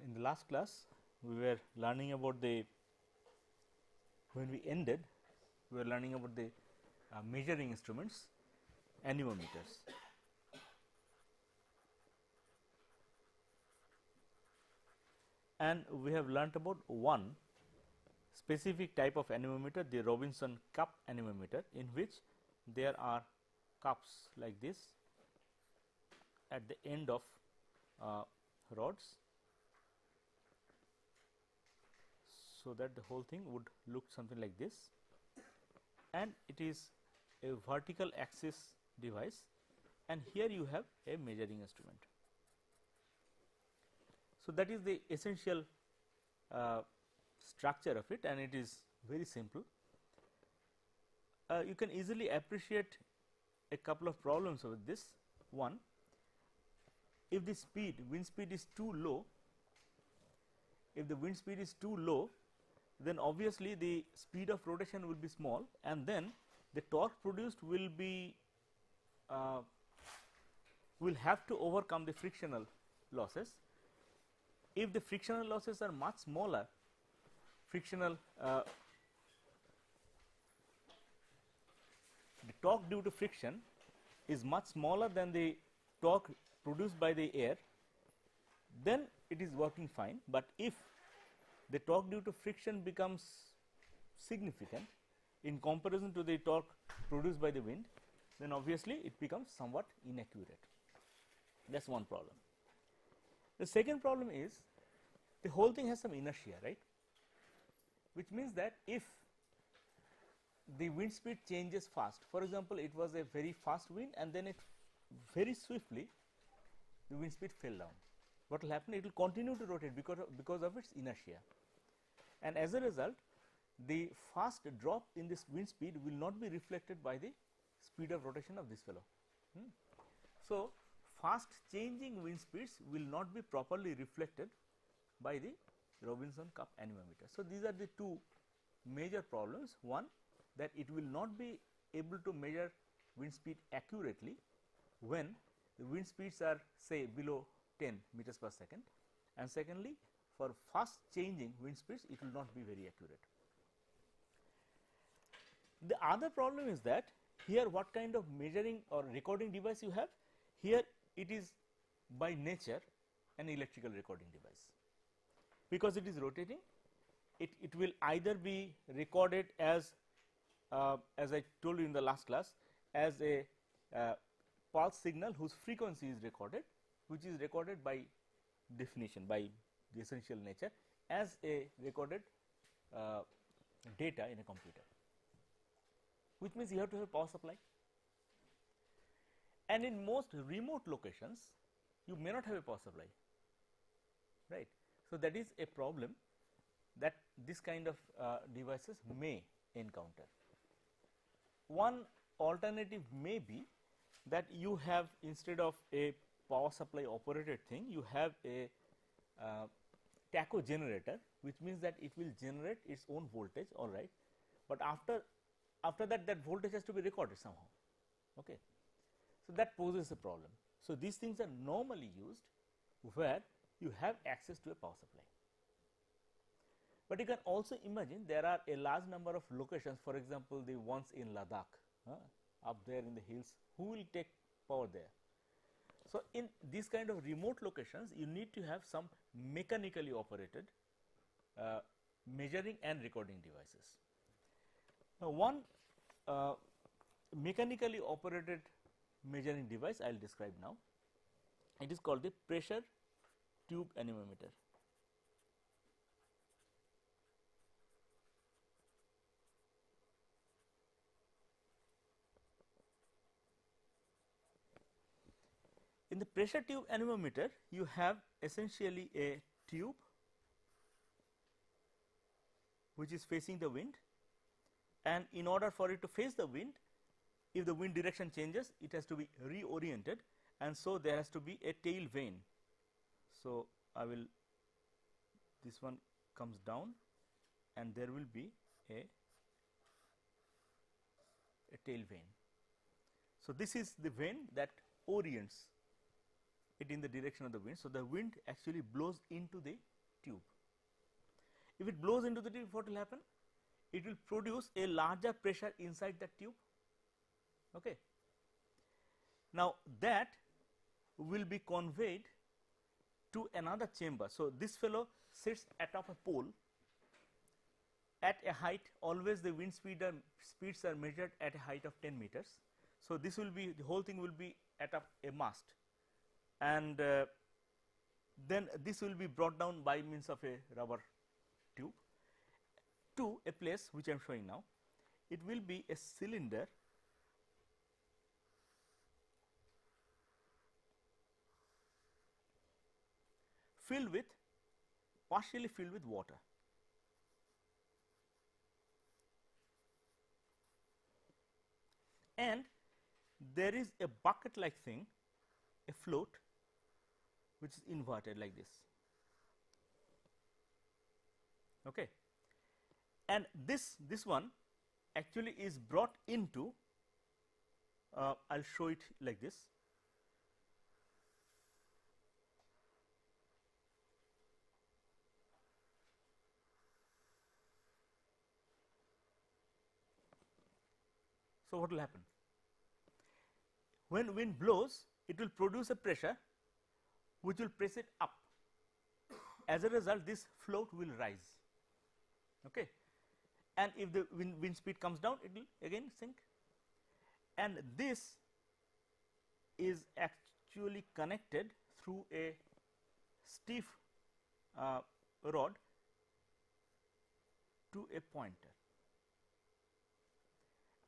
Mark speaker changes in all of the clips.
Speaker 1: In the last class we were learning about the, when we ended we were learning about the measuring instruments, anemometers. And we have learnt about one specific type of anemometer, the Robinson cup anemometer, in which there are cups like this at the end of rods, so that the whole thing would look something like this, and it is a vertical axis device, and here you have a measuring instrument. So, that is the essential structure of it, and it is very simple. You can easily appreciate a couple of problems with this. One, if the wind speed is too low, then obviously the speed of rotation will be small, and then the torque produced will be will have to overcome the frictional losses. If the frictional losses are much smaller, the torque due to friction is much smaller than the torque produced by the air, then it is working fine. But if the torque due to friction becomes significant in comparison to the torque produced by the wind, then obviously it becomes somewhat inaccurate. That is one problem. The second problem is the whole thing has some inertia, right, which means that if the wind speed changes fast, for example, it was a very fast wind and then it very swiftly the wind speed fell down, what will happen? It will continue to rotate because of its inertia, and as a result the fast drop in this wind speed will not be reflected by the speed of rotation of this fellow. So, fast changing wind speeds will not be properly reflected by the Robinson cup anemometer. So, these are the two major problems. One, that it will not be able to measure wind speed accurately when the wind speeds are say below 10 meters per second, and secondly, for fast changing wind speeds it will not be very accurate. The other problem is that here what kind of measuring or recording device you have? Here it is by nature an electrical recording device. Because it is rotating, it will either be recorded as I told you in the last class, as a pulse signal whose frequency is recorded, which is recorded by definition, by the essential nature, as a recorded data in a computer, which means you have to have a power supply. And in most remote locations you may not have a power supply, right. So, that is a problem that this kind of devices may encounter. One alternative may be that you have, instead of a power supply operated thing, you have a tacho generator, which means that it will generate its own voltage, all right, but after that voltage has to be recorded somehow. Okay. So, that poses a problem. So, these things are normally used where you have access to a power supply. But you can also imagine there are a large number of locations, for example, the ones in Ladakh, up there in the hills, who will take power there. So, in these kind of remote locations you need to have some mechanically operated measuring and recording devices. Now, one mechanically operated measuring device I will describe now. It is called the pressure tube anemometer. In the pressure tube anemometer, you have essentially a tube which is facing the wind, and in order for it to face the wind, if the wind direction changes, it has to be reoriented, and so there has to be a tail vane. So, I will, this one comes down and there will be a tail vane. So, this is the vane that orients, it it in the direction of the wind. So, the wind actually blows into the tube. If it blows into the tube, what will happen? It will produce a larger pressure inside the tube. Okay. Now, that will be conveyed to another chamber. So, this fellow sits atop a pole at a height, always the wind speeds are measured at a height of 10 meters. So, this will be, the whole thing will be at a mast, and then this will be brought down by means of a rubber tube to a place which I am showing now. It will be a cylinder partially filled with water. And there is a bucket like thing, a float, which is inverted like this. Okay. And this one actually is brought into, I will show it like this. So, what will happen? When wind blows, it will produce a pressure which will press it up. As a result, this float will rise. Okay. And if the wind speed comes down, it will again sink. And this is actually connected through a stiff rod to a pointer.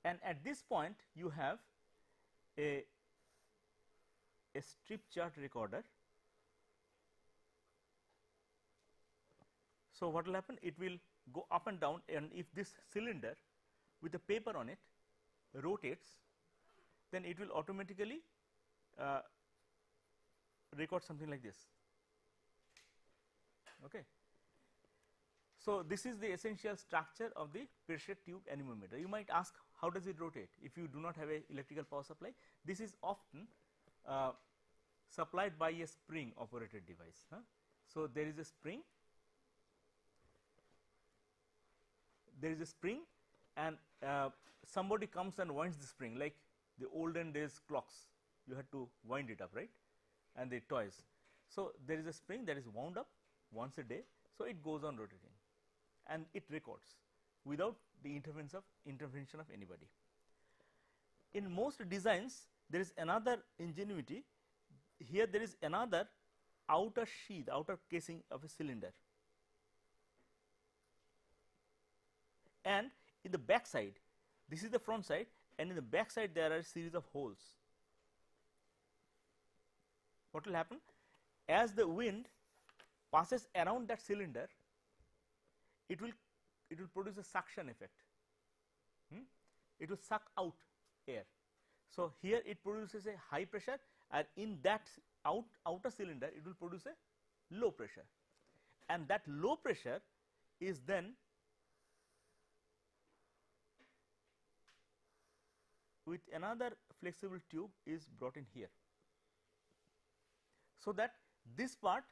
Speaker 1: And at this point, you have a strip chart recorder. So, what will happen? It will go up and down, and if this cylinder with a paper on it rotates, then it will automatically record something like this. Okay. So, this is the essential structure of the pressure tube anemometer. You might ask, how does it rotate if you do not have a electrical power supply? This is often supplied by a spring operated device. So, there is a spring, and somebody comes and winds the spring, like the olden days clocks, you had to wind it up, right, and the toys. So, there is a spring that is wound up once a day. So, it goes on rotating and it records without the intervention of anybody. In most designs, there is another ingenuity. Here there is another outer sheath, outer casing of a cylinder, and in the back side, this is the front side, and in the back side there are a series of holes. What will happen? As the wind passes around that cylinder, it will produce a suction effect. It will suck out air. So, here it produces a high pressure, and in that outer cylinder it will produce a low pressure, and that low pressure is then with another flexible tube is brought in here. So, that this part,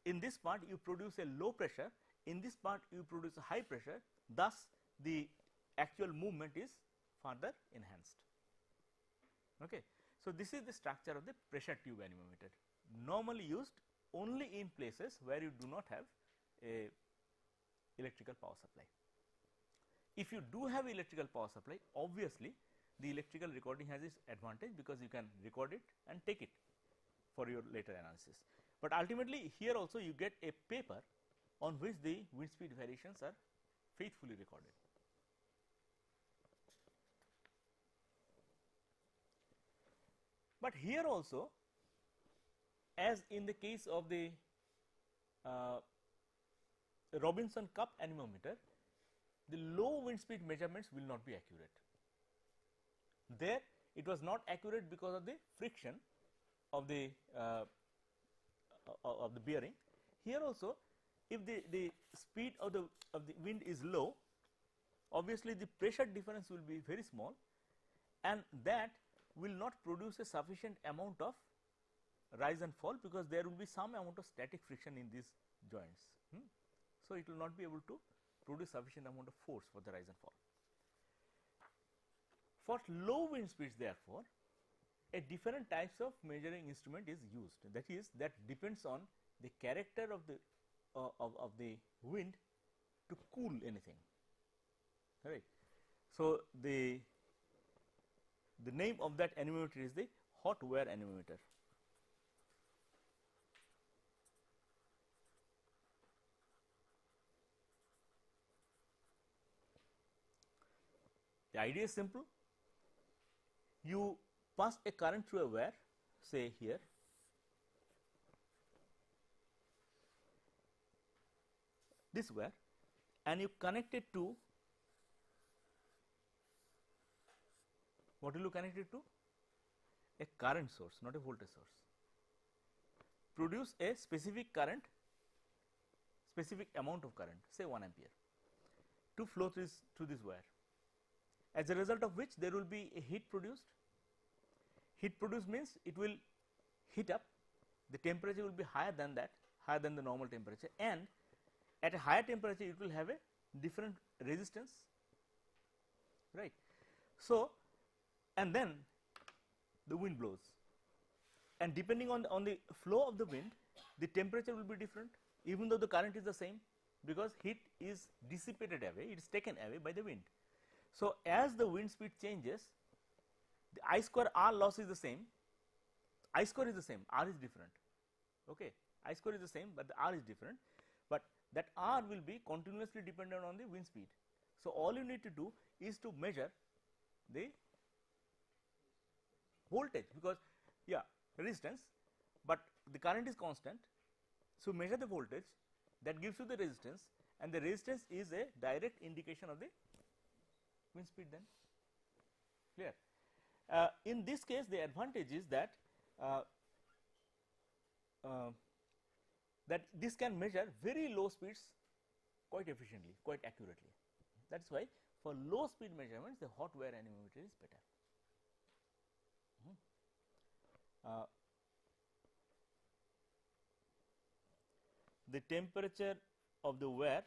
Speaker 1: in this part you produce a low pressure, in this part you produce a high pressure, thus the actual movement is further enhanced. Okay. So, this is the structure of the pressure tube anemometer, normally used only in places where you do not have a electrical power supply. If you do have electrical power supply, obviously the electrical recording has its advantage, because you can record it and take it for your later analysis. But ultimately here also you get a paper on which the wind speed variations are faithfully recorded. But here also, as in the case of the Robinson cup anemometer, the low wind speed measurements will not be accurate. There it was not accurate because of the friction of the bearing. Here also, if the speed of the wind is low, obviously the pressure difference will be very small, and that will not produce a sufficient amount of rise and fall, because there will be some amount of static friction in these joints. So, it will not be able to produce sufficient amount of force for the rise and fall. For low wind speeds, therefore, a different types of measuring instrument is used, that is, that depends on the character of the wind to cool anything, right. So, the name of that anemometer is the hot wear anemometer. The idea is simple. You pass a current through a wire, say here, this wire, and you connect it to, what will you connect it to? A current source, not a voltage source. Produce a specific current, specific amount of current, say 1 ampere, to flow through this wire. As a result of which there will be a heat produced. Heat produced means it will heat up, the temperature will be higher than that, higher than the normal temperature, and at a higher temperature it will have a different resistance, right. So, and then the wind blows, and depending on the flow of the wind, the temperature will be different, even though the current is the same, because heat is dissipated away, it is taken away by the wind. So, as the wind speed changes, the I square R loss is the same, I square is the same, R is different, okay. I square is the same, but the R is different, but that R will be continuously dependent on the wind speed. So, all you need to do is to measure the voltage, because resistance, but the current is constant. So, measure the voltage, that gives you the resistance, and the resistance is a direct indication of the wind speed then, clear. In this case, the advantage is that that this can measure very low speeds quite efficiently, quite accurately. That is why for low speed measurements the hot wire anemometer is better. The temperature of the wire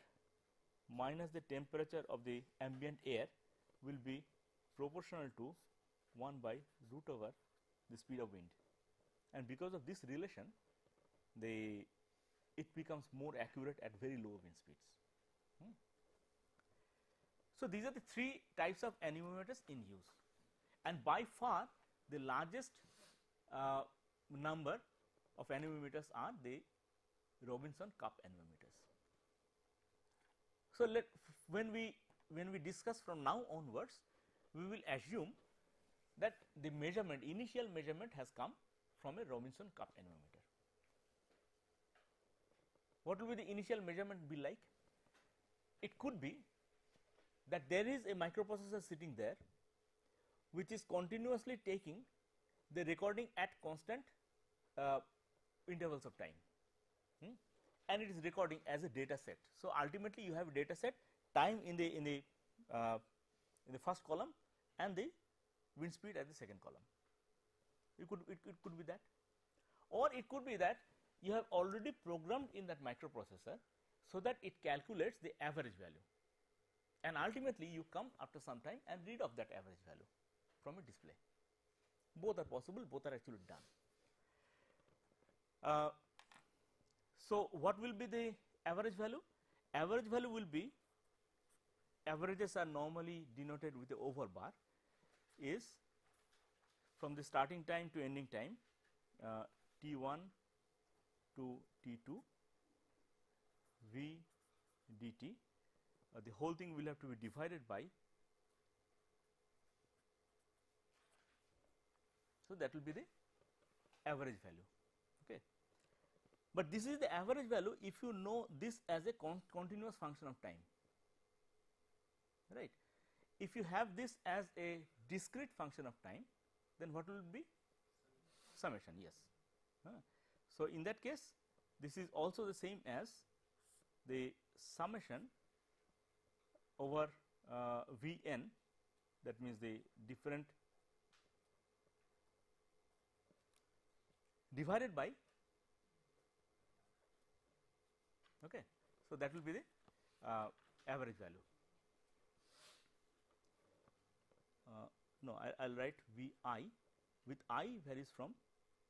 Speaker 1: minus the temperature of the ambient air will be proportional to 1 by root over the speed of wind, and because of this relation it becomes more accurate at very low wind speeds. So, these are the 3 types of anemometers in use, and by far the largest number of anemometers are the Robinson cup anemometers. So, when we discuss from now onwards, we will assume that the measurement, initial measurement has come from a Robinson cup anemometer. What will be the initial measurement be like? It could be that there is a microprocessor sitting there which is continuously taking the recording at constant intervals of time, and it is recording as a data set. So, ultimately you have a data set, time in the first column and the wind speed at the second column. It could be that, or it could be that you have already programmed in that microprocessor so that it calculates the average value, and ultimately you come after some time and read off that average value from a display. Both are possible, both are actually done. So, what will be the average value? Average value will be, averages are normally denoted with the over bar, is from the starting time to ending time, T1 to T2 V dt, the whole thing will have to be divided by, so that will be the average value, okay. But this is the average value if you know this as a continuous function of time, right. If you have this as a discrete function of time, then what will be? Summation, yes. So, in that case this is also the same as the summation over Vn, that means the divided by, okay. So, that will be the average value. No, I will write V I with I varies from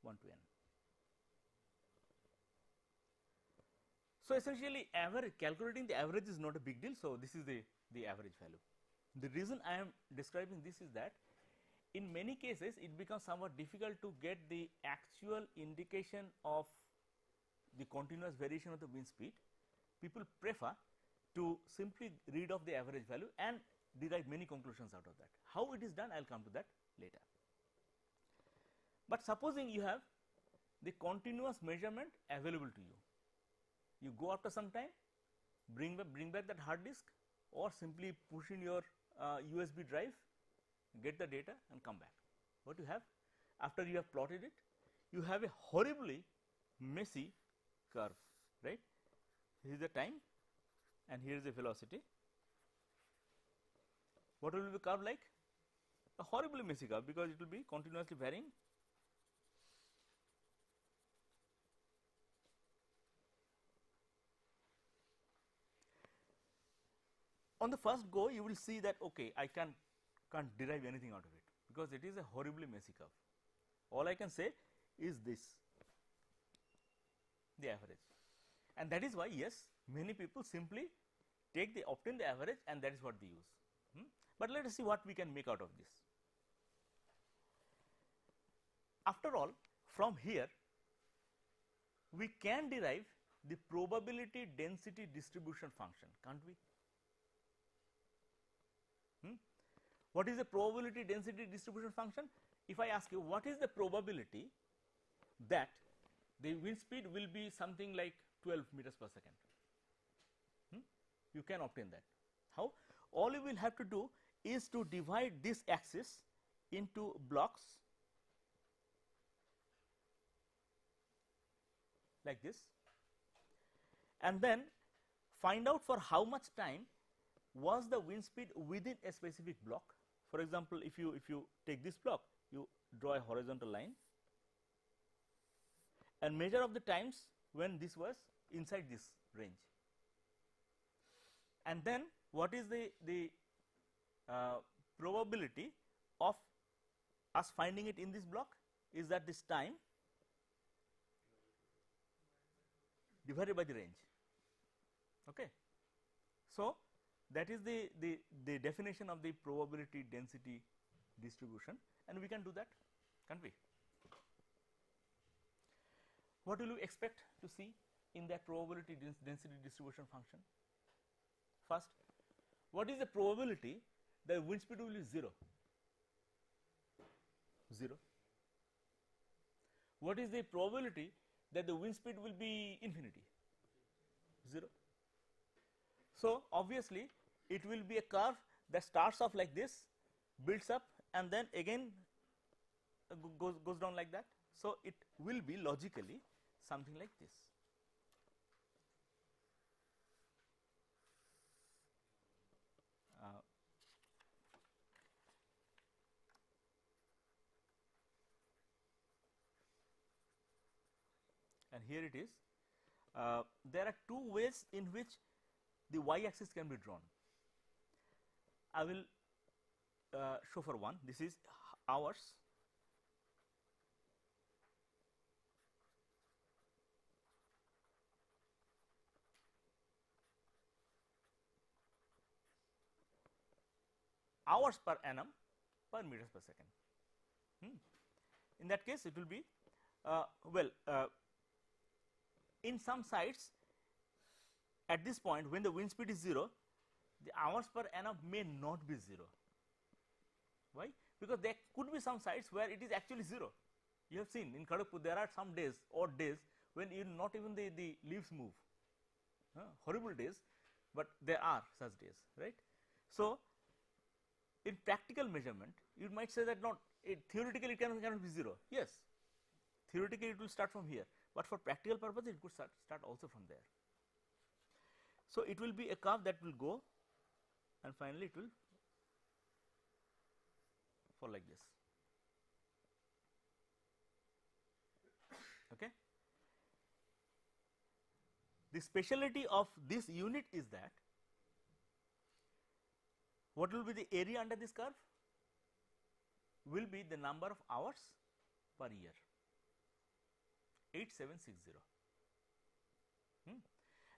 Speaker 1: 1 to n. So, essentially average, calculating the average is not a big deal. So, this is the average value. The reason I am describing this is that in many cases it becomes somewhat difficult to get the actual indication of the continuous variation of the wind speed. People prefer to simply read off the average value and derive many conclusions out of that. How it is done, I will come to that later. But supposing you have the continuous measurement available to you, you go after some time, bring back that hard disk, or simply push in your USB drive, get the data and come back. What you have after you have plotted it, you have a horribly messy curve, right. This is the time and here is the velocity. What will be the curve like? A horribly messy curve, because it will be continuously varying. On the first go, you will see that okay, I can't derive anything out of it, because it is a horribly messy curve. All I can say is this, the average, and that is why yes, many people simply obtain the average and that is what they use. But let us see what we can make out of this. After all, from here we can derive the probability density distribution function, can't we? What is the probability density distribution function? If I ask you what is the probability that the wind speed will be something like 12 meters per second, you can obtain that. How? All you will have to do is to divide this axis into blocks like this, and then find out for how much time was the wind speed within a specific block. For example, if you take this block, you draw a horizontal line and measure of the times when this was inside this range, and then what is the probability of us finding it in this block is that this time divided by the range. Okay. So, that is the definition of the probability density distribution, and we can do that, can't we? What will you expect to see in that probability density distribution function? First, what is the probability that wind speed will be 0? 0. What is the probability that the wind speed will be infinity? 0. So, obviously it will be a curve that starts off like this, builds up, and then again goes down like that. So, it will be logically something like this. And here it is. There are two ways in which the y axis can be drawn. I will show for one. This is hours. Hours per annum per meters per second. In that case, it will be in some sites at this point when the wind speed is 0, the hours per annum may not be 0. Why? Because there could be some sites where it is actually 0. You have seen in Kharagpur there are some days, odd days, when not even the leaves move, horrible days, but there are such days, right. So, in practical measurement you might say that not theoretically it cannot be 0, yes, theoretically it will start from here, but for practical purpose it could start also from there. So, it will be a curve that will go and finally it will fall like this. Okay. The speciality of this unit is that what will be the area under this curve? Will be the number of hours per year, 8760.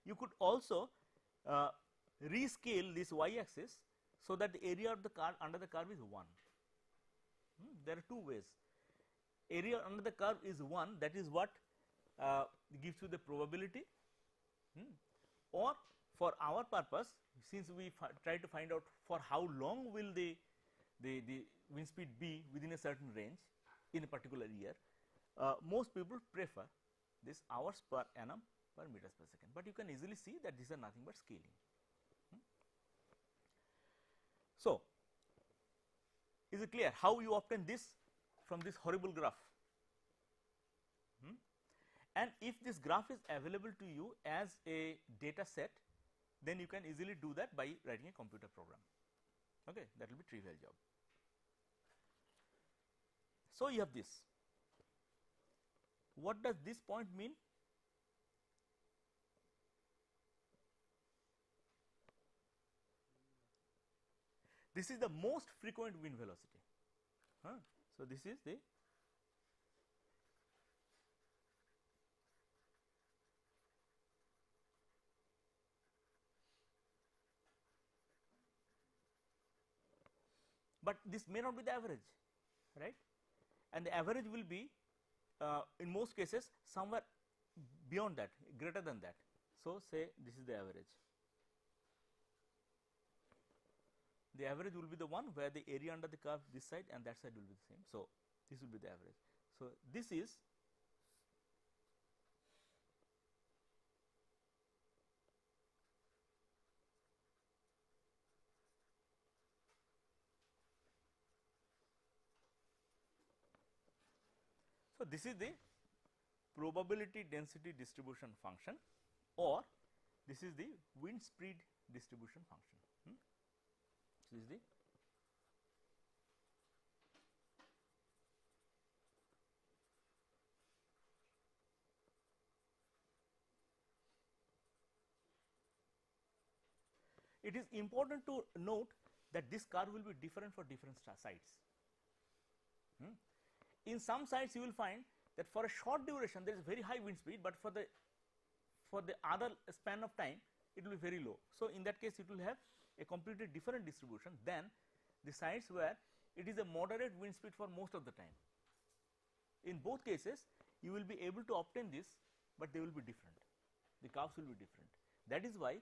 Speaker 1: You could also rescale this y axis so that the area of the curve under the curve is 1. There are two ways. Area under the curve is 1, that is what gives you the probability, or for our purpose, since we try to find out for how long will the wind speed be within a certain range in a particular year, most people prefer this hours per annum per meters per second, but you can easily see that these are nothing but scaling. So, is it clear how you obtain this from this horrible graph? And if this graph is available to you as a data set, then you can easily do that by writing a computer program. Okay, that will be trivial job. So, you have this. What does this point mean? This is the most frequent wind velocity. So, this is the but this may not be the average, right, and the average will be in most cases somewhere beyond that, greater than that. So, say this is the average. The average will be the one where the area under the curve this side and that side will be the same. So, this will be the average. So, this is the probability density distribution function, or this is the wind speed distribution function. This is the it is important to note that this curve will be different for different sites. In some sites you will find that for a short duration there is very high wind speed, but for the other span of time it will be very low. So, in that case it will have a completely different distribution than the sites where it is a moderate wind speed for most of the time. In both cases you will be able to obtain this, but they will be different, the curves will be different. That is why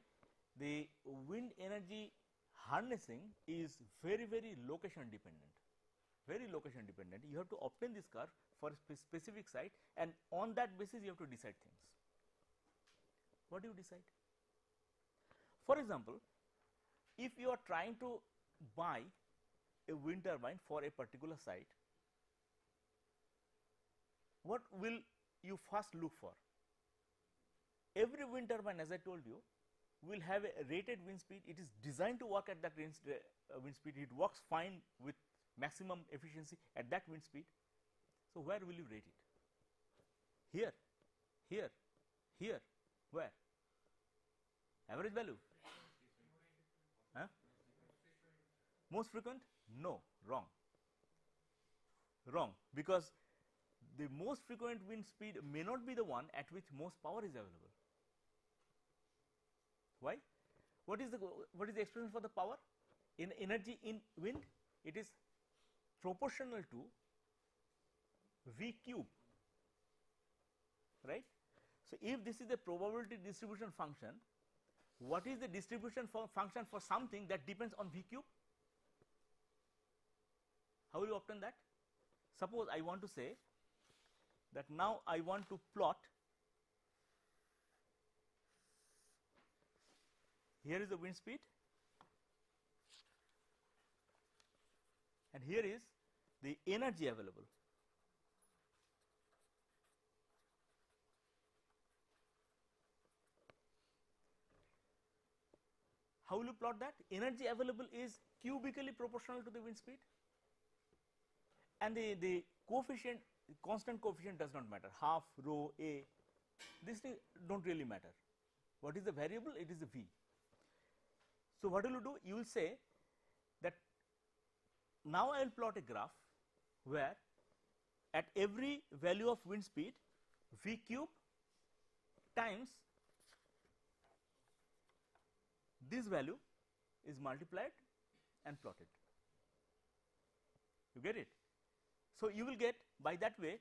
Speaker 1: the wind energy harnessing is very location dependent, very location dependent. You have to obtain this curve for a specific site, and on that basis you have to decide things. What do you decide? For example, if you are trying to buy a wind turbine for a particular site, what will you first look for? Every wind turbine, as I told you, will have a rated wind speed. It is designed to work at that wind speed. It works fine with maximum efficiency at that wind speed. So, where will you rate it? Here, here, here, where? Average value? Most frequent? No, wrong. Wrong, because the most frequent wind speed may not be the one at which most power is available. Why? What is the expression for the power? In energy in wind, it is proportional to V cube, right. So, if this is the probability distribution function, what is the distribution function for something that depends on V cube? How will you obtain that? Suppose I want to say that now I want to plot, here is the wind speed and here is the energy available. How will you plot that? Energy available is cubically proportional to the wind speed, and the coefficient constant coefficient does not matter, half, rho, a, these things do not really matter. What is the variable? It is the V. So, what will you do? You will say that now I will plot a graph where at every value of wind speed V cube times this value is multiplied and plotted. You get it? So, you will get by that way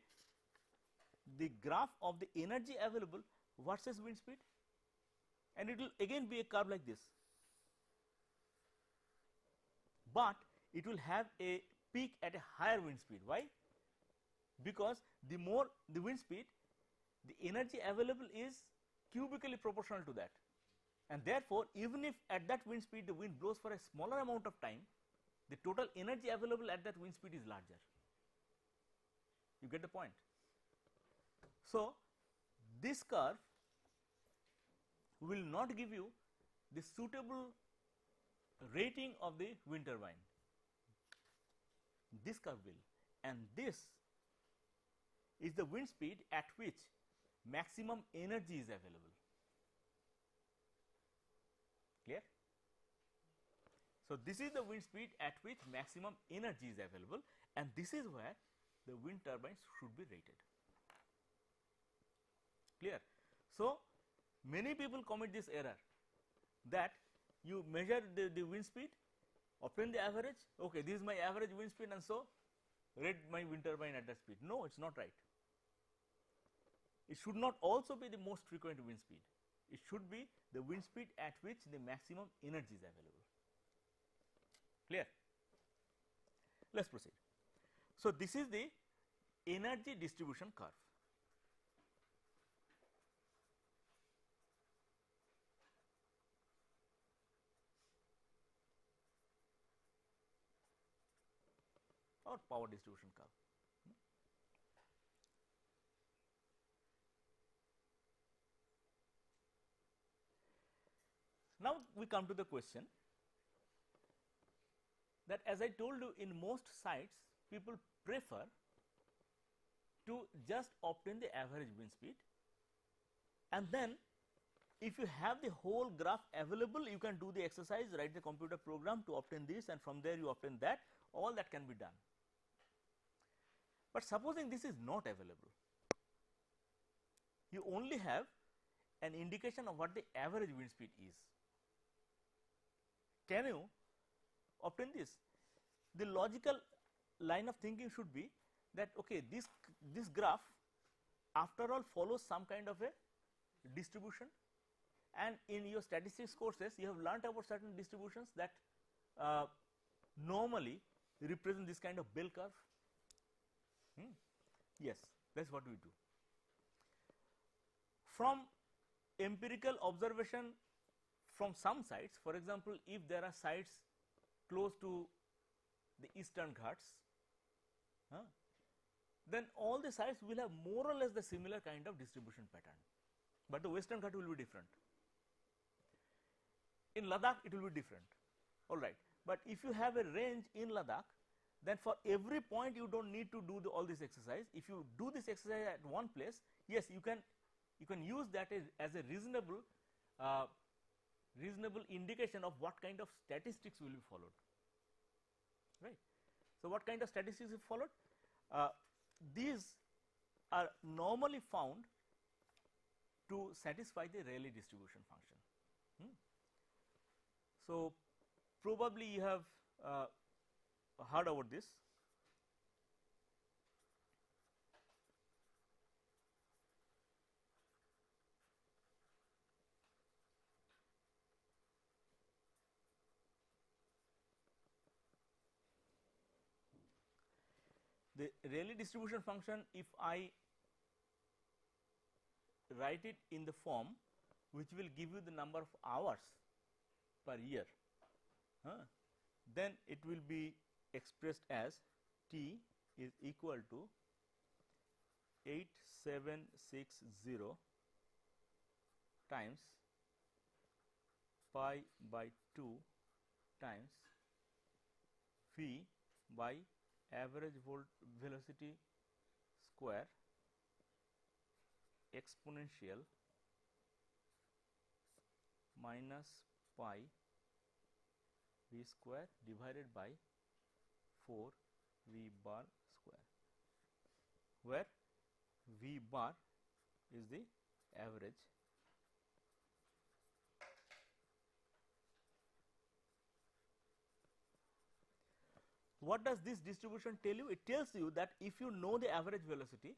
Speaker 1: the graph of the energy available versus wind speed, and it will again be a curve like this, but it will have a peak at a higher wind speed. Why? Because the more the wind speed, the energy available is cubically proportional to that, and therefore, even if at that wind speed the wind blows for a smaller amount of time, the total energy available at that wind speed is larger. You get the point? So, this curve will not give you the suitable rating of the wind turbine. This curve will, and this is the wind speed at which maximum energy is available. Clear? So, this is the wind speed at which maximum energy is available, and this is where the wind turbines should be rated. Clear? So, many people commit this error that you measure the wind speed, obtain the average, okay, this is my average wind speed, and so rate my wind turbine at that speed. No, it is not right. It should not also be the most frequent wind speed. It should be the wind speed at which the maximum energy is available. Clear? Let us proceed. So, this is the energy distribution curve. Or power distribution curve. Now, we come to the question that, as I told you, in most sites people prefer to just obtain the average wind speed, and then if you have the whole graph available, you can do the exercise, write the computer program to obtain this, and from there you obtain that, all that can be done. But supposing this is not available, you only have an indication of what the average wind speed is. Can you obtain this? The logical line of thinking should be that, okay, this graph after all follows some kind of a distribution, and in your statistics courses you have learnt about certain distributions that normally represent this kind of bell curve. Yes, that is what we do. From empirical observation from some sites, for example, if there are sites close to the eastern Ghats, then all the sites will have more or less the similar kind of distribution pattern, but the western Ghat will be different. In Ladakh it will be different, all right. But if you have a range in Ladakh, then for every point you do not need to do all this exercise. If you do this exercise at one place, yes, you can use that as a reasonable indication of what kind of statistics will be followed, right. So, what kind of statistics is followed? These are normally found to satisfy the Rayleigh distribution function. So, probably you have heard about this. The Rayleigh distribution function, if I write it in the form which will give you the number of hours per year, then it will be expressed as T is equal to 8760 times pi by 2 times V by average velocity square exponential minus pi v square divided by 4 v bar square, where v bar is the average What does this distribution tell you? It tells you that if you know the average velocity,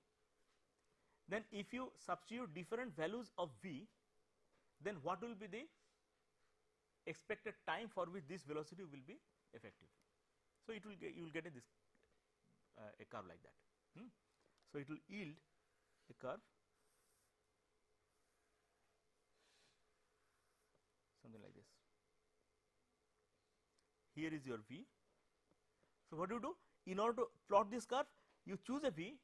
Speaker 1: then if you substitute different values of v, then what will be the expected time for which this velocity will be effective. So, it will get, you will get a curve like that. So, it will yield a curve something like this. Here is your v. So, what do you do? In order to plot this curve, you choose a v,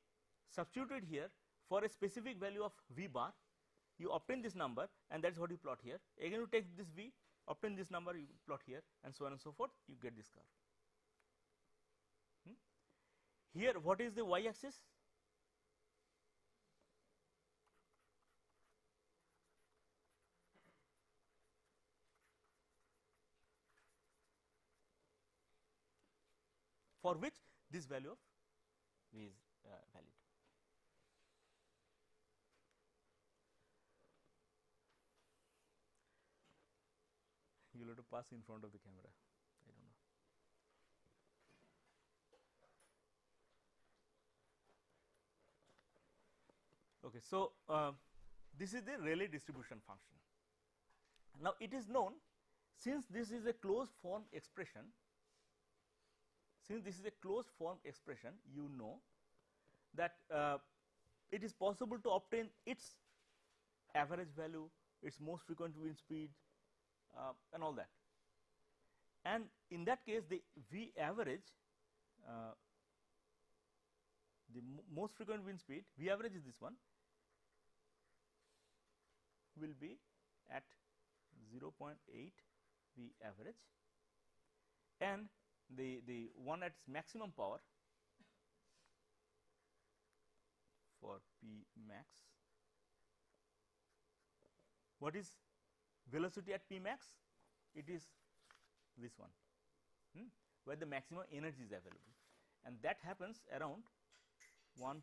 Speaker 1: substitute it here for a specific value of v bar, you obtain this number, and that is what you plot here. Again you take this v, obtain this number, you plot here, and so on and so forth, you get this curve. Here what is the y axis? For which this value of v is valid. You will have to pass in front of the camera, I do not know. Okay, so, this is the Rayleigh distribution function. Now, it is known, since this is a closed form expression, you know that it is possible to obtain its average value, its most frequent wind speed, and all that. And in that case, the V average, the most frequent wind speed, V average is this one, will be at 0.8 V average, and the one at its maximum power for P max. What is velocity at P max? It is this one, where the maximum energy is available, and that happens around 1.6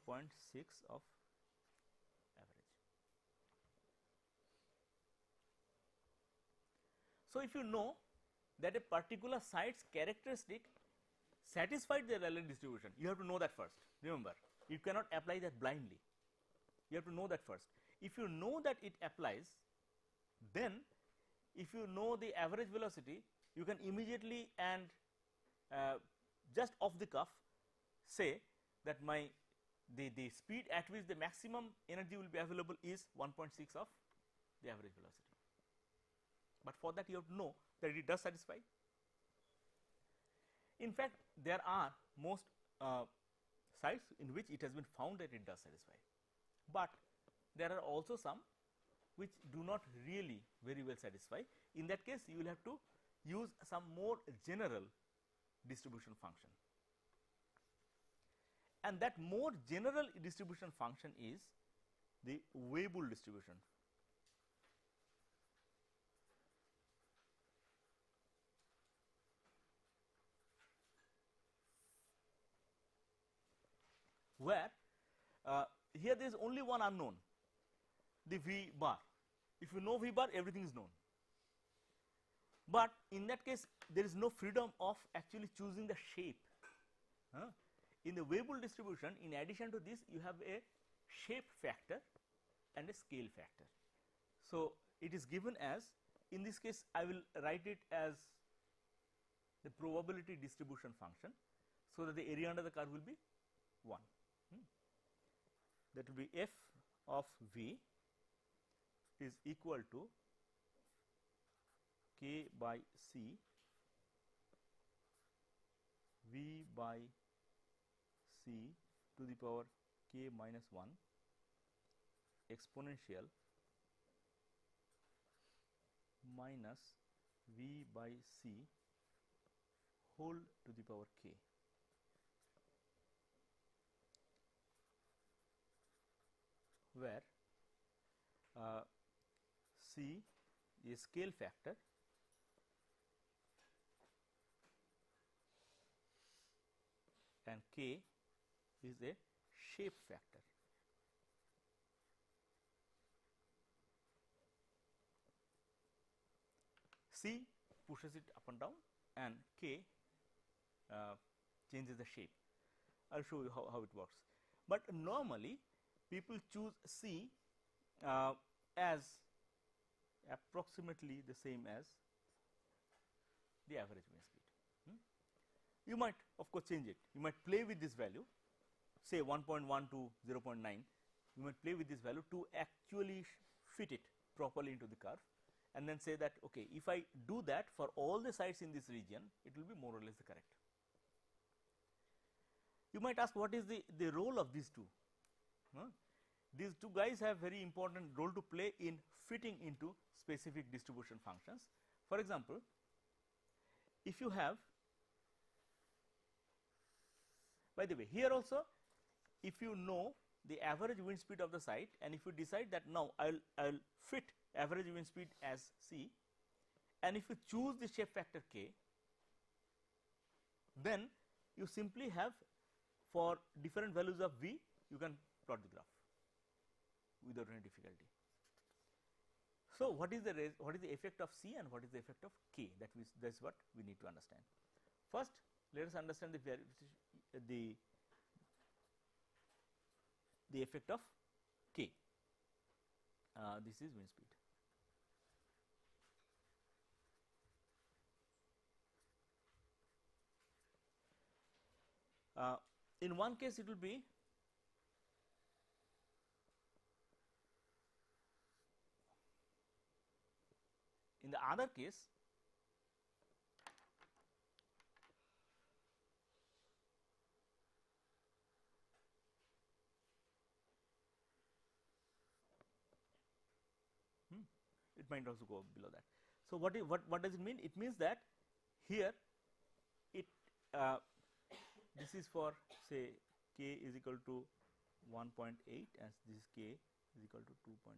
Speaker 1: of average. So, if you know that a particular site's characteristic satisfied the Rayleigh distribution, you have to know that first. Remember, you cannot apply that blindly, you have to know that first. If you know that it applies, then if you know the average velocity, you can immediately and just off the cuff say that the speed at which the maximum energy will be available is 1.6 of the average velocity. But for that you have to know that it does satisfy. In fact, there are most sites in which it has been found that it does satisfy, but there are also some which do not really very well satisfy. In that case, you will have to use some more general distribution function, and that more general distribution function is the Weibull distribution. Where here there is only one unknown, the V bar. If you know V bar, everything is known, but in that case there is no freedom of actually choosing the shape. In the Weibull distribution, in addition to this, you have a shape factor and a scale factor. So, it is given as, in this case I will write it as the probability distribution function, so that the area under the curve will be 1. That will be f of v is equal to k by c v by c to the power k minus 1 exponential minus v by c whole to the power k. where C is scale factor and K is a shape factor. C pushes it up and down and K changes the shape. I will show you how it works. But normally people choose C as approximately the same as the average wind speed. You might of course change it, you might play with this value, say 1.1 to 0.9, you might play with this value to actually fit it properly into the curve, and then say that okay, if I do that for all the sites in this region, it will be more or less the correct. You might ask what is the role of these two? These two guys have very important role to play in fitting into specific distribution functions. For example, if you have, by the way, here also if you know the average wind speed of the site and if you decide that now I will fit average wind speed as C, and if you choose the shape factor K, then you simply have for different values of V you can plot the graph without any difficulty. So, what is the effect of C and what is the effect of K? That is what we need to understand. First, let us understand the effect of K. This is wind speed. In one case it will be in the other case it might also go below that. So, what does it mean? It means that here it this is for say K is equal to 1.8 and this is K is equal to 2.3.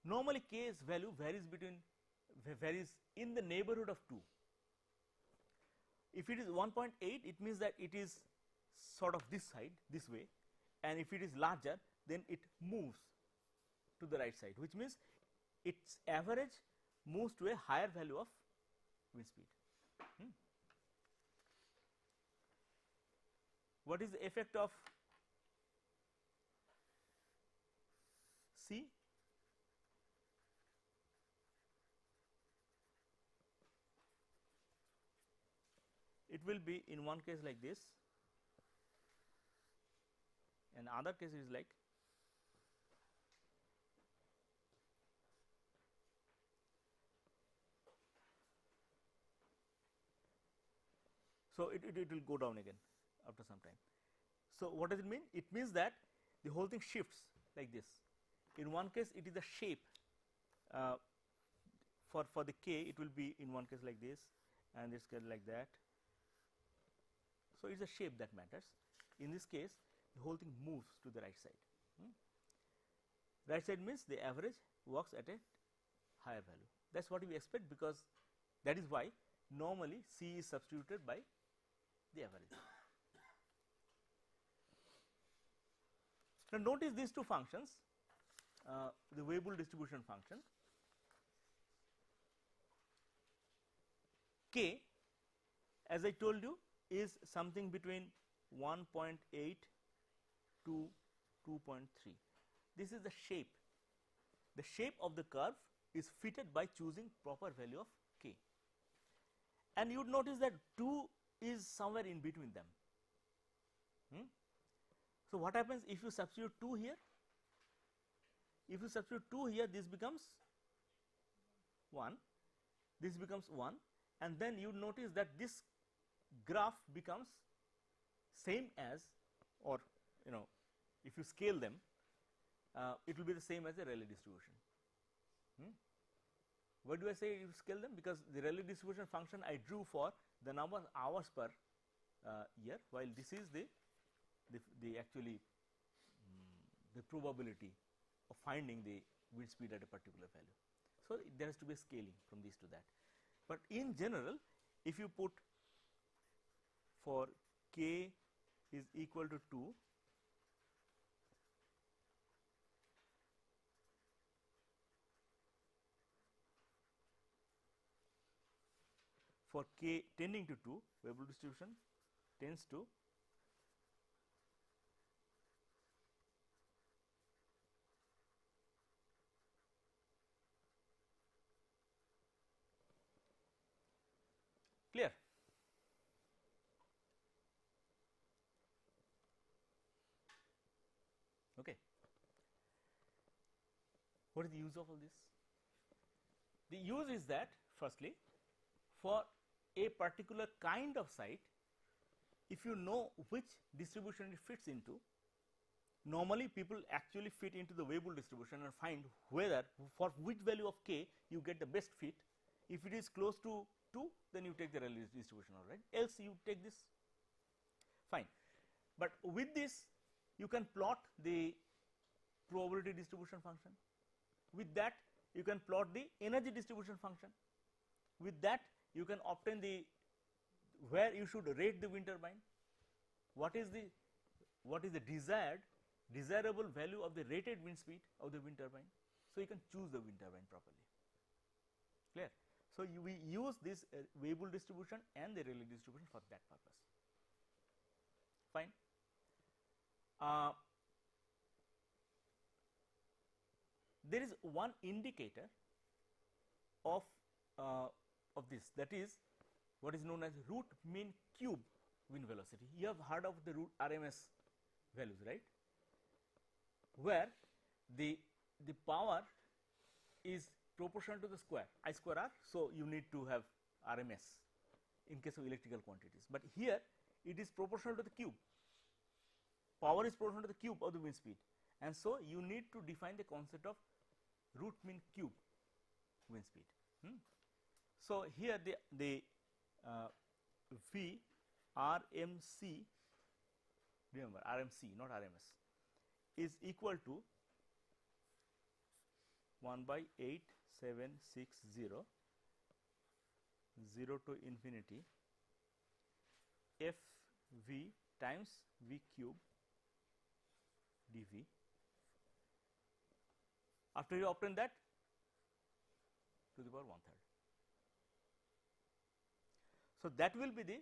Speaker 1: Normally K's value varies in the neighborhood of 2. If it is 1.8, it means that it is sort of this side, this way, and if it is larger, then it moves to the right side, which means its average moves to a higher value of wind speed. What is the effect of C? It will be in one case like this, and other case is like so it will go down again after some time. So, what does it mean? It means that the whole thing shifts like this. In one case it is a shape, for the K it will be in one case like this and this case like that. So, it is a shape that matters. In this case the whole thing moves to the right side. Right side means the average works at a higher value. That is what we expect, because that is why normally C is substituted by the average. Now, notice these two functions, the Weibull distribution function K, as I told you, is something between 1.8 to 2.3. This is the shape. The shape of the curve is fitted by choosing proper value of K, and you would notice that 2 is somewhere in between them. So, what happens if you substitute 2 here? If you substitute 2 here, this becomes 1, this becomes 1, and then you notice that this graph becomes same as, or if you scale them, it will be the same as the Rayleigh distribution. Why do I say you scale them? Because the Rayleigh distribution function I drew for the number of hours per year, while this is the actually the probability of finding the wind speed at a particular value. So, there has to be a scaling from this to that, but in general if you put for k is equal to 2, for k tending to 2, variable distribution tends to clear. Okay. What is the use of all this? The use is that firstly, for a particular kind of site, if you know which distribution it fits into, normally people actually fit into the Weibull distribution and find whether for which value of k you get the best fit. If it is close to 2, then you take the Rayleigh distribution, all right, else you take this, fine. But with this you can plot the probability distribution function, with that you can plot the energy distribution function, with that you can obtain the where you should rate the wind turbine, what is the desirable value of the rated wind speed of the wind turbine. So, you can choose the wind turbine properly, clear. So, we use this Weibull distribution and the Rayleigh distribution for that purpose, fine. There is one indicator of this, that is what is known as root mean cube wind velocity. You have heard of the root RMS values, right, where the power is proportional to the square I square r. So, you need to have RMS in case of electrical quantities, but here it is proportional to the cube, power is proportional to the cube of the wind speed, and so you need to define the concept of root mean cube wind speed. So, here the V RMC, remember RMC not RMS, is equal to 1/8760 0 to infinity f v times v cube dv. After you obtain that, to the power 1/3. So, that will be the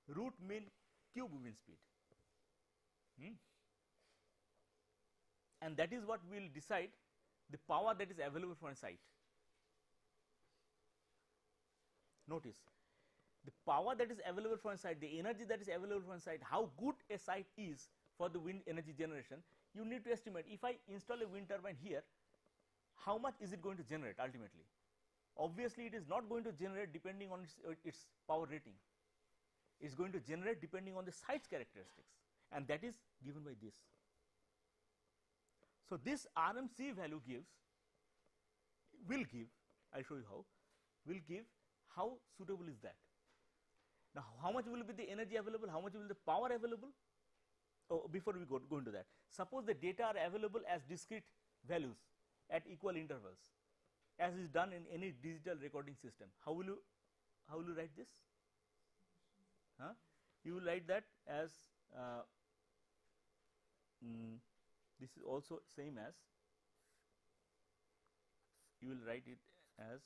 Speaker 1: root mean cube wind speed, and that is what will decide the power that is available for a site. Notice the power that is available for a site, the energy that is available for a site, how good a site is for the wind energy generation. You need to estimate, if I install a wind turbine here, how much is it going to generate ultimately? Obviously, it is not going to generate depending on its power rating, it is going to generate depending on the site's characteristics, and that is given by this. So, this RMC value will give, I will show you how, will give how suitable is that. Now, how much will be the energy available, how much will be the power available? Oh, before we go into that, suppose the data are available as discrete values at equal intervals, as is done in any digital recording system. How will you write this? You will write that as this is also same as, you will write it as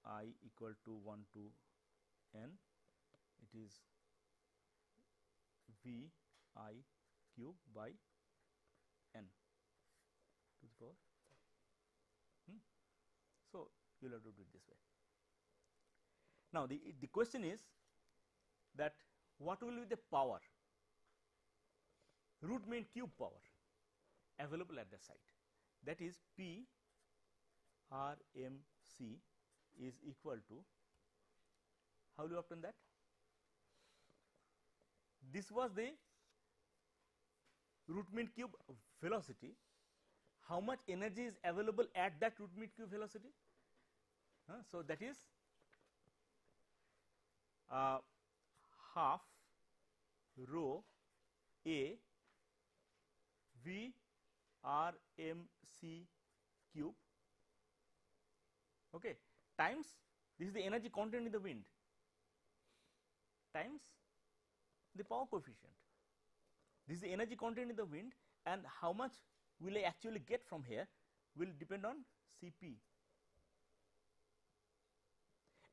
Speaker 1: I equal to 1 to n, it is V I cube by n to the power. So, you will have to do it this way. Now, the question is that what will be the power, root mean cube power available at the site, that is P RMC is equal to, how will you obtain that? This was the root mean cube velocity. How much energy is available at that root mean cube velocity? So, that is half rho A V R M C cube, okay, times this is the energy content in the wind times the power coefficient. This is the energy content in the wind, and how much will I actually get from here will depend on Cp.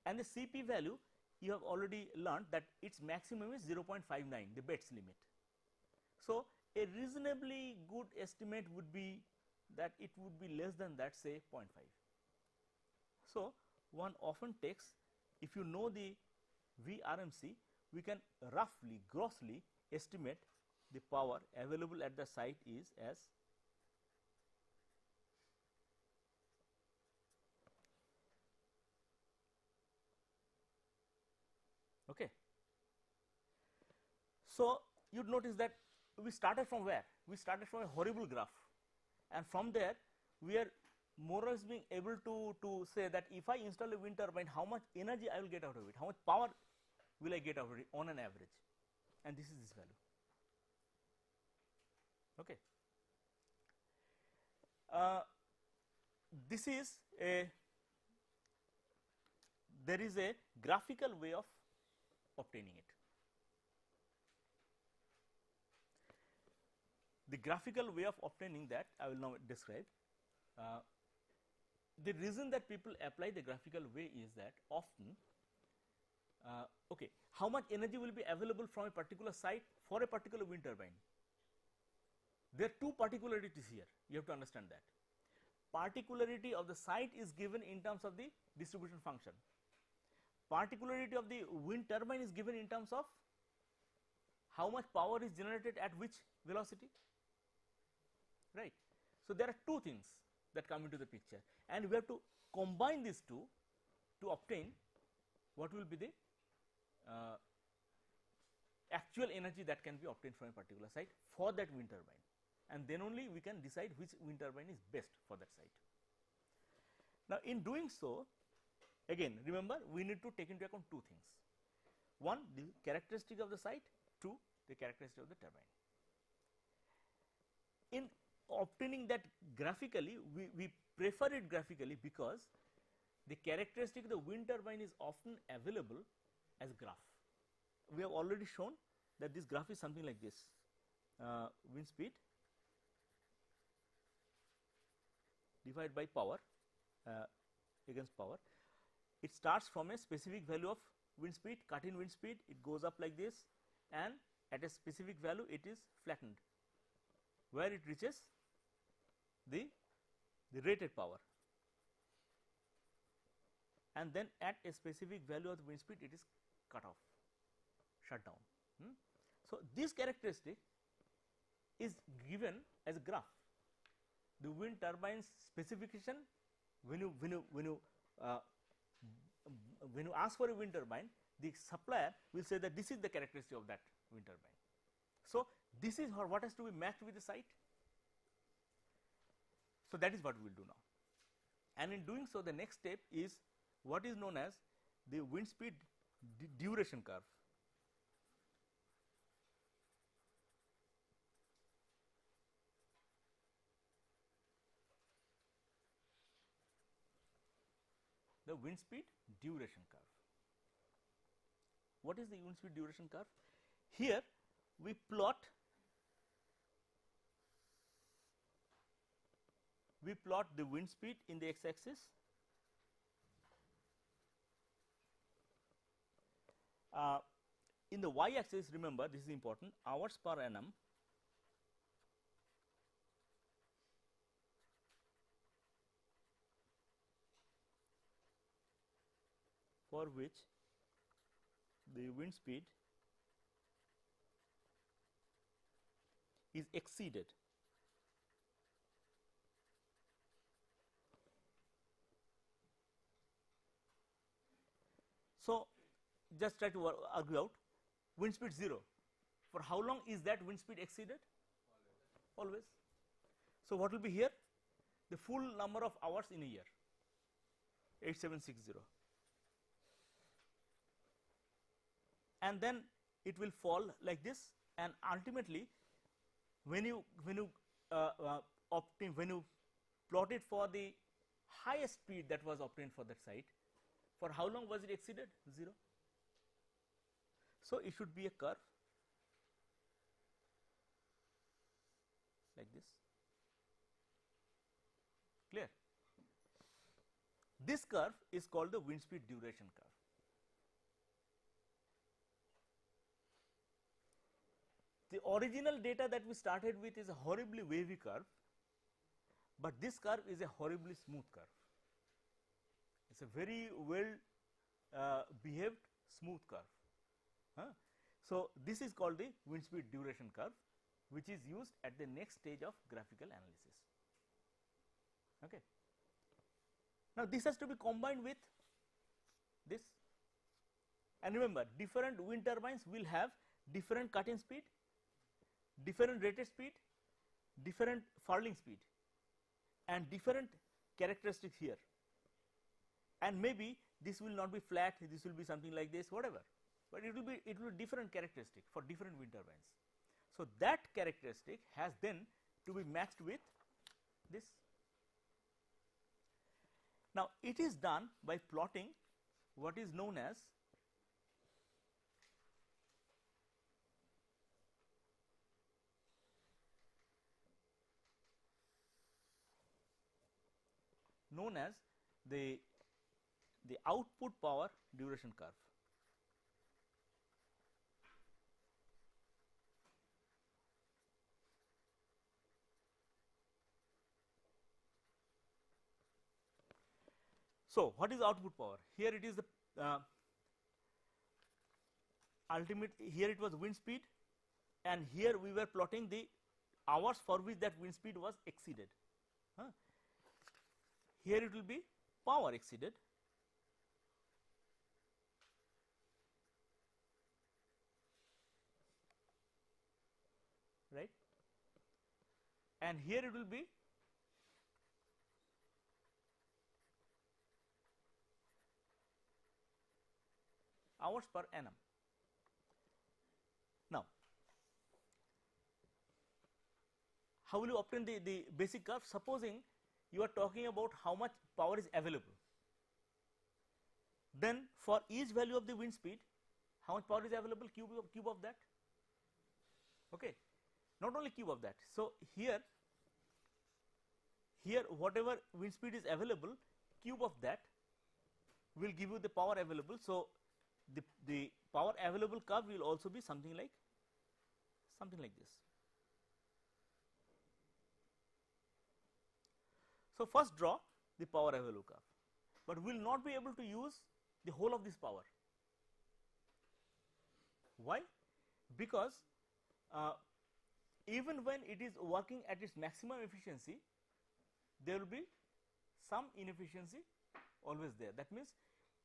Speaker 1: And the Cp value you have already learned that its maximum is 0.59, the Betz limit. So, a reasonably good estimate would be that it would be less than that, say 0.5. So, one often takes, if you know the VRMC, we can roughly grossly estimate the power available at the site is as okay. So, you would notice that we started from where? We started from a horrible graph, and from there we are more or less being able to say that if I install a wind turbine, how much energy I will get out of it, how much power will I get out of it on an average, and this is this value. Okay. This is a, there is a graphical way of obtaining it. The graphical way of obtaining that I will now describe. The reason that people apply the graphical way is that often, okay, how much energy will be available from a particular site for a particular wind turbine? There are two particularities here, you have to understand that. Particularity of the site is given in terms of the distribution function. Particularity of the wind turbine is given in terms of how much power is generated at which velocity, right. So, there are two things that come into the picture, and we have to combine these two to obtain what will be the actual energy that can be obtained from a particular site for that wind turbine, and then only we can decide which wind turbine is best for that site. Now, in doing so, again remember we need to take into account two things: one, the characteristic of the site; two, the characteristic of the turbine. In obtaining that graphically, we prefer it graphically because the characteristic of the wind turbine is often available as a graph. We have already shown that this graph is something like this: wind speed divided by power against power. It starts from a specific value of wind speed, cut in wind speed, it goes up like this, and at a specific value it is flattened where it reaches the rated power, and then at a specific value of the wind speed it is cut off, shut down. So, this characteristic is given as a graph. The wind turbine's specification, when you ask for a wind turbine, the supplier will say that this is the characteristic of that wind turbine. So, this is what has to be matched with the site. So, that is what we will do now, and in doing so the next step is what is known as the wind speed duration curve. The wind speed duration curve. What is the wind speed duration curve? Here we plot the wind speed in the x axis, in the y axis, remember this is important, hours per annum, for which the wind speed is exceeded. So, just try to argue out wind speed 0. For how long is that wind speed exceeded? Always. So, what will be here? The full number of hours in a year, 8760, and then it will fall like this, and ultimately when you obtained, when you plot it for the highest speed that was obtained for that site, for how long was it exceeded? 0. So, it should be a curve like this, clear. This curve is called the wind speed duration curve. The original data that we started with is a horribly wavy curve, but this curve is a horribly smooth curve. It is a very well behaved smooth curve. So, this is called the wind speed duration curve, which is used at the next stage of graphical analysis. Okay. Now, this has to be combined with this, and remember, different wind turbines will have different cut-in speed, different rated speed, different furling speed, and different characteristics here, and maybe this will not be flat, this will be something like this, whatever, but it will be different characteristic for different wind turbines. So, that characteristic has then to be matched with this. Now, it is done by plotting what is known as the output power duration curve. So, what is output power? Here it is the ultimate, here it was wind speed, and here we were plotting the hours for which that wind speed was exceeded. Here it will be power exceeded, right, and here it will be hours per annum. Now, how will you obtain the basic curve? Supposing you are talking about how much power is available, then for each value of the wind speed, how much power is available? Cube of that. Okay, not only cube of that. So, here whatever wind speed is available, cube of that will give you the power available. So, the power available curve will also be something like this. So, first draw the power available curve, but we will not be able to use the whole of this power. Why? Because even when it is working at its maximum efficiency, there will be some inefficiency always there. That means,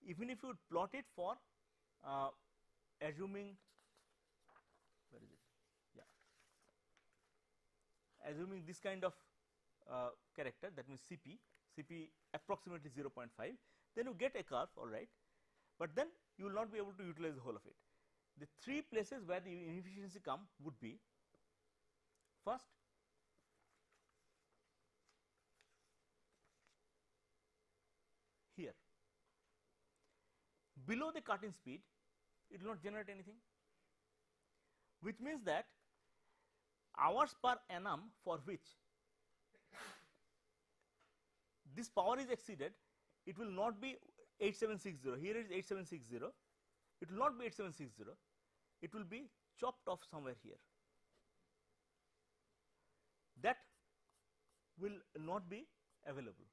Speaker 1: even if you plot it for assuming, where is it? Yeah, assuming this kind of character, that means Cp approximately 0.5, then you get a curve, all right, but then you will not be able to utilize the whole of it. The three places where the inefficiency come would be: first, here below the cut-in speed, it will not generate anything, which means that hours per annum for which this power is exceeded, it will not be 8760. Here it is 8760. It will not be 8760. It will be chopped off somewhere here. That will not be available.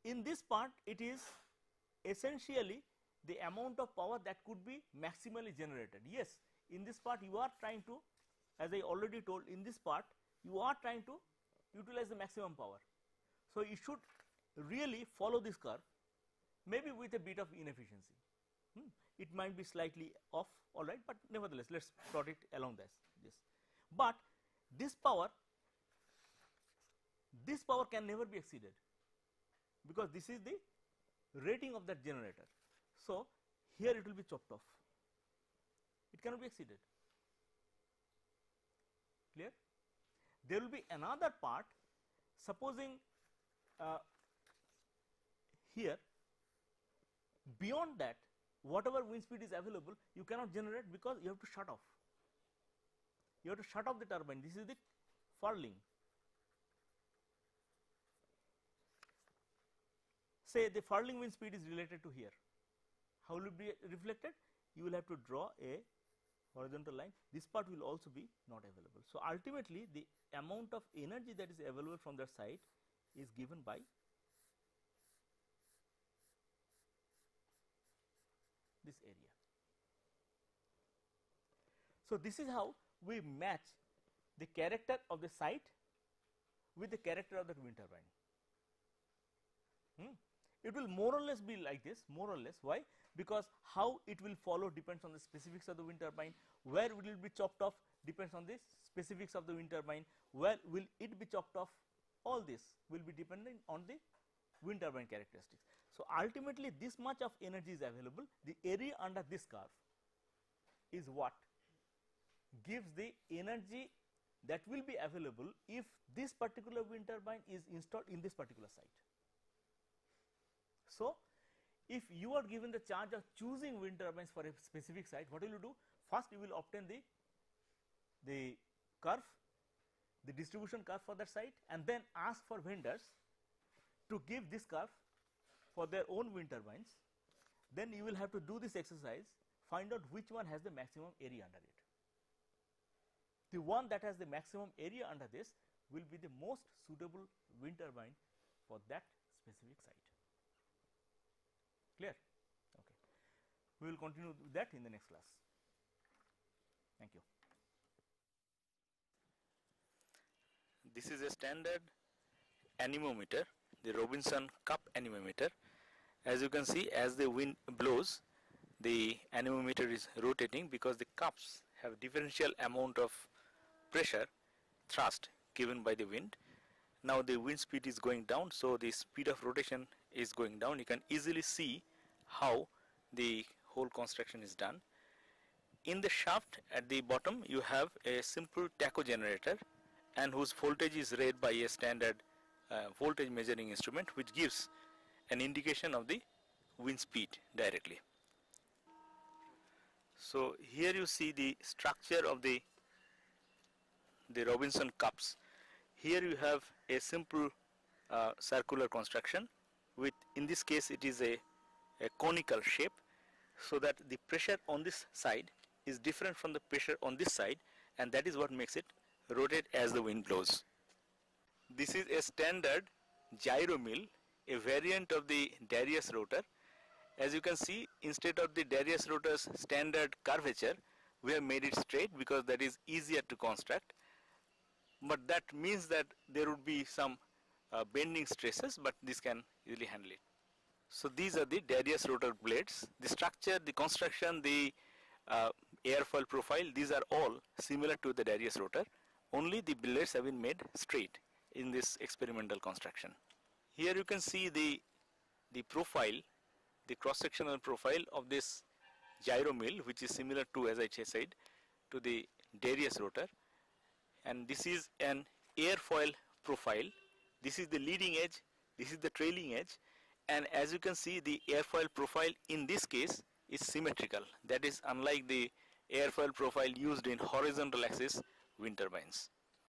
Speaker 1: In this part, it is essentially the amount of power that could be maximally generated. Yes, in this part you are trying to, as I already told, in this part you are trying to utilize the maximum power. So, you should really follow this curve, maybe with a bit of inefficiency. It might be slightly off, all right, but nevertheless let us plot it along this. But this power can never be exceeded, because this is the rating of that generator. So, here it will be chopped off, it cannot be exceeded. Clear? There will be another part, supposing here beyond that whatever wind speed is available you cannot generate, because you have to shut off. You have to shut off the turbine. This is the furling. Say the furling wind speed is related to here. How will it be reflected? You will have to draw a horizontal line. This part will also be not available. So, ultimately the amount of energy that is available from that side is given by this area. So, this is how we match the character of the site with the character of the wind turbine. It will more or less be like this, more or less. Why? Because how it will follow depends on the specifics of the wind turbine. Where will it be chopped off depends on the specifics of the wind turbine. Where will it be chopped off? All this will be dependent on the wind turbine characteristics. So, ultimately this much of energy is available. The area under this curve is what gives the energy that will be available if this particular wind turbine is installed in this particular site. So, if you are given the charge of choosing wind turbines for a specific site, what will you do? First, you will obtain the curve, the distribution curve for that site, and then ask for vendors to give this curve for their own wind turbines. Then you will have to do this exercise, find out which one has the maximum area under it. The one that has the maximum area under this will be the most suitable wind turbine for that specific site. Clear? Okay. We will continue with that in the next class. Thank you.
Speaker 2: This is a standard anemometer, the Robinson cup anemometer. As you can see, as the wind blows, the anemometer is rotating because the cups have differential amount of pressure thrust given by the wind. Now the wind speed is going down, so the speed of rotation is going down. You can easily see how the whole construction is done. In the shaft at the bottom you have a simple tacho generator, and whose voltage is read by a standard voltage measuring instrument, which gives an indication of the wind speed directly. So here you see the structure of the Robinson cups. Here you have a simple circular construction with, in this case it is a conical shape, so that the pressure on this side is different from the pressure on this side, and that is what makes it rotate as the wind blows. This is a standard gyro mill, a variant of the Darius rotor. As you can see, instead of the Darius rotor's standard curvature, we have made it straight because that is easier to construct. But that means that there would be some bending stresses, but this can easily handle it. So these are the Darius rotor blades. The structure, the construction, the airfoil profile, these are all similar to the Darius rotor. Only the blades have been made straight in this experimental construction. Here you can see the profile, the cross-sectional profile of this gyro mill, which is similar to, as I said, to the Darius rotor. And this is an airfoil profile. This is the leading edge, this is the trailing edge, and as you can see, the airfoil profile in this case is symmetrical. That is unlike the airfoil profile used in horizontal axis wind turbines.